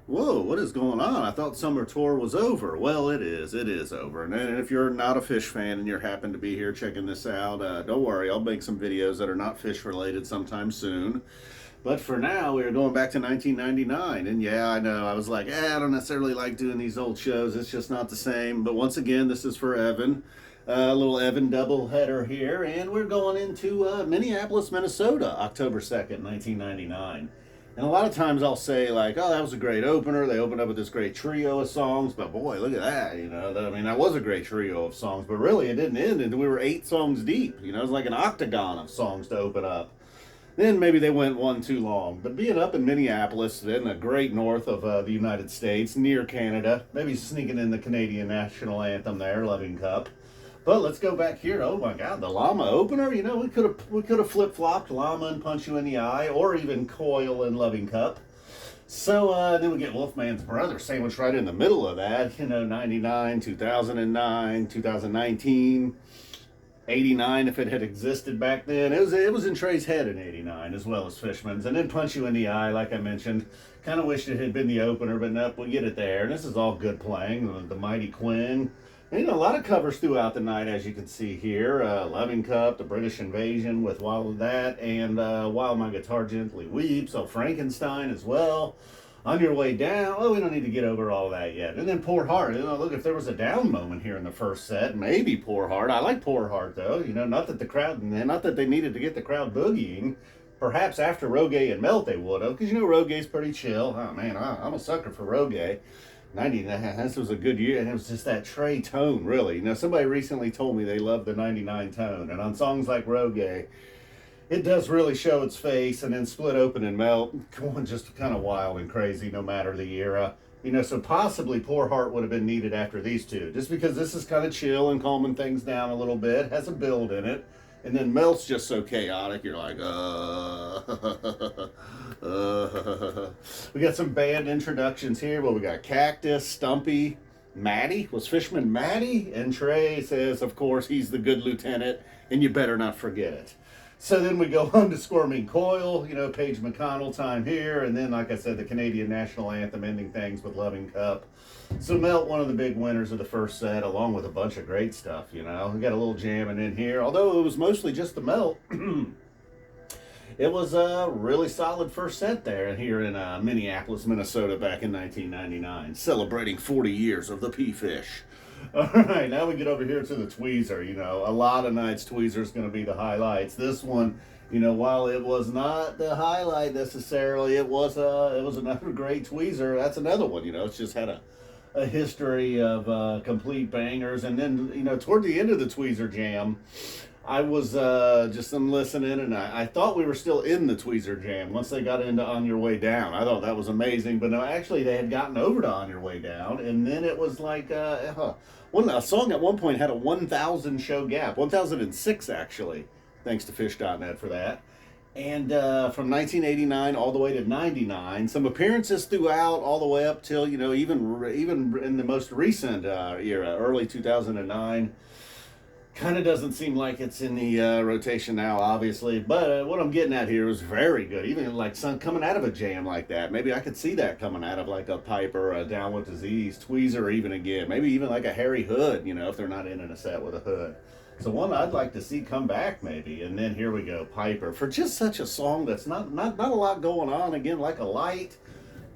Whoa, what is going on? I thought summer tour was over. Well, it is. It is over. And if you're not a Phish fan and you happen to be here checking this out, don't worry. I'll make some videos that are not Phish related sometime soon. But for now, we're going back to 1999. And yeah, I know. I was like, I don't necessarily like doing these old shows. It's just not the same. But once again, this is for Evan. A little Evan double header here. And we're going into Minneapolis, Minnesota, October 2nd, 1999. And a lot of times I'll say like, "Oh, that was a great opener. They opened up with this great trio of songs." But boy, look at that! That was a great trio of songs. But really, it didn't end until we were 8 songs deep. It was like an octagon of songs to open up. Then maybe they went one too long. But being up in Minneapolis, then the great north of the United States, near Canada, maybe sneaking in the Canadian national anthem there, "Loving Cup." But let's go back here. Oh my God, the Llama opener. We could have flip flopped Llama and Punch You in the Eye, or even Coil and Loving Cup. So then we get Wolfman's Brother sandwiched right in the middle of that. 99, 2009, 2019, 89 if it had existed back then. It was in Trey's head in 89 as well as Fishman's, and then Punch You in the Eye, like I mentioned. Kind of wished it had been the opener, but nope, we get it there. And this is all good playing. The mighty Quinn. And, a lot of covers throughout the night, as you can see here. Loving Cup, The British Invasion with While That, and While My Guitar Gently Weeps. Oh, Frankenstein as well. On Your Way Down. Oh, we don't need to get over all that yet. And then Poor Heart. Look, if there was a down moment here in the first set, maybe Poor Heart. I like Poor Heart, though. Not that they needed to get the crowd boogieing. Perhaps after Roggae and Melt they would have, because Roggae's pretty chill. Oh man, I'm a sucker for Roggae. 99, this was a good year, and it was just that Trey tone, really. Somebody recently told me they loved the 99 tone, and on songs like Roggae, it does really show its face, and then Split Open and Melt, going just kind of wild and crazy no matter the era. So possibly Poor Heart would have been needed after these two, just because this is kind of chill and calming things down a little bit, has a build in it. And then Melt's just so chaotic, you're like, We got some band introductions here. Well, we got Cactus, Stumpy, Maddie. Was Fishman Maddie? And Trey says, of course, he's the good lieutenant, and you better not forget it. So then we go on to Squirming Coil, Paige McConnell time here. And then, like I said, the Canadian national anthem ending things with Loving Cup. So Melt, one of the big winners of the first set, along with a bunch of great stuff, We got a little jamming in here. Although it was mostly just the Melt. It was a really solid first set there here in Minneapolis, Minnesota back in 1999, celebrating 40 years of the P-Fish. All right, now we get over here to the Tweezer. A lot of nights Tweezer is going to be the highlights. This one, while it was not the highlight necessarily, it was another great Tweezer. That's another one. It's just had a history of complete bangers. And then, toward the end of the Tweezer jam, I was just listening, and I thought we were still in the Tweezer jam once they got into On Your Way Down. I thought that was amazing, but no, actually they had gotten over to On Your Way Down, and then it was like a song at one point had a 1,000 show gap, 1,006 actually, thanks to Phish.net for that. And from 1989 all the way to 99, some appearances throughout, all the way up till even in the most recent era, early 2009. Kind of doesn't seem like it's in the rotation now, obviously. But what I'm getting at here is very good. Even like coming out of a jam like that. Maybe I could see that coming out of like a Piper, a Down with Disease, Tweezer even again. Maybe even like a Harry Hood, if they're not in a set with a hood. So one I'd like to see come back maybe. And then here we go, Piper. For just such a song that's not a lot going on. Again, like a light.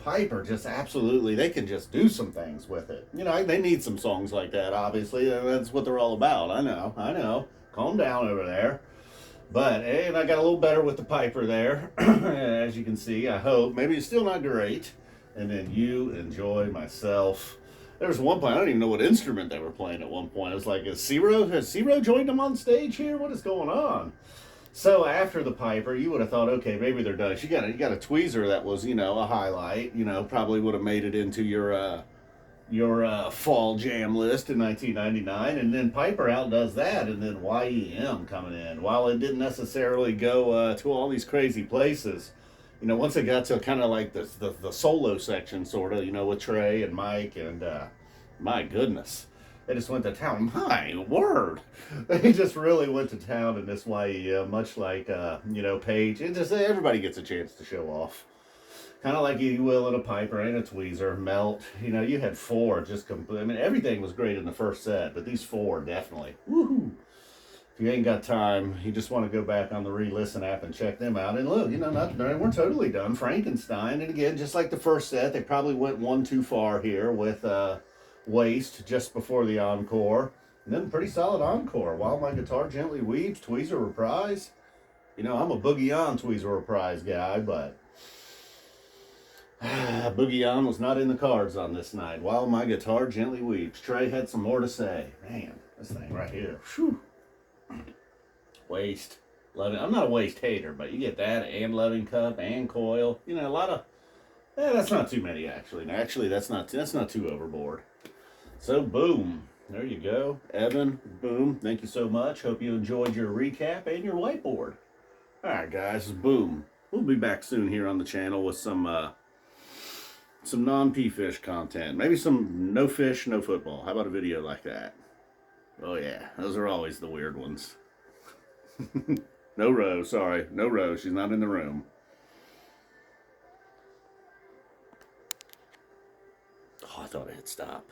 Piper just absolutely, they can just do some things with it. They need some songs like that, obviously. That's what they're all about. I know. Calm down over there. But, and I got a little better with the Piper there, as you can see, I hope. Maybe it's still not great. And then You Enjoy Myself. There was one point, I don't even know what instrument they were playing at one point. It was like, has Ciro joined them on stage here? What is going on? So after the Piper, you would have thought, okay, maybe they're done. You got a Tweezer that was, a highlight. Probably would have made it into your fall jam list in 1999, and then Piper outdoes that, and then YEM coming in. While it didn't necessarily go to all these crazy places, once it got to kind of like the solo section, sort of, with Trey and Mike, and my goodness. They just went to town. My word. They just really went to town in this YEM, much like, Paige. It just, everybody gets a chance to show off. Kind of like you will in a Piper and a Tweezer, melt. You know, you had 4 just complete. I mean, everything was great in the first set, but these 4 definitely. Woohoo! If you ain't got time, you just want to go back on the re-listen app and check them out. And look, you know, we're totally done. Frankenstein, and again, just like the first set, they probably went one too far here with Waste just before the encore. And then pretty solid encore. While My Guitar Gently Weeps, Tweezer Reprise. You know, I'm a Boogie On Tweezer Reprise guy, but Boogie On was not in the cards on this night. While My Guitar Gently Weeps. Trey had some more to say. Man, this thing right here. Whew. Waste. Loving. I'm not a Waste hater, but you get that and Loving Cup and Coil. You know, a lot of. That's not too many actually. Actually, that's not too overboard. So boom. There you go. Evan, boom. Thank you so much. Hope you enjoyed your recap and your whiteboard. Alright guys, boom. We'll be back soon here on the channel with some non-Phish content. Maybe some no fish, no football. How about a video like that? Oh yeah, those are always the weird ones. No Rose, sorry. No Rose, she's not in the room. Oh, I thought I hit stop.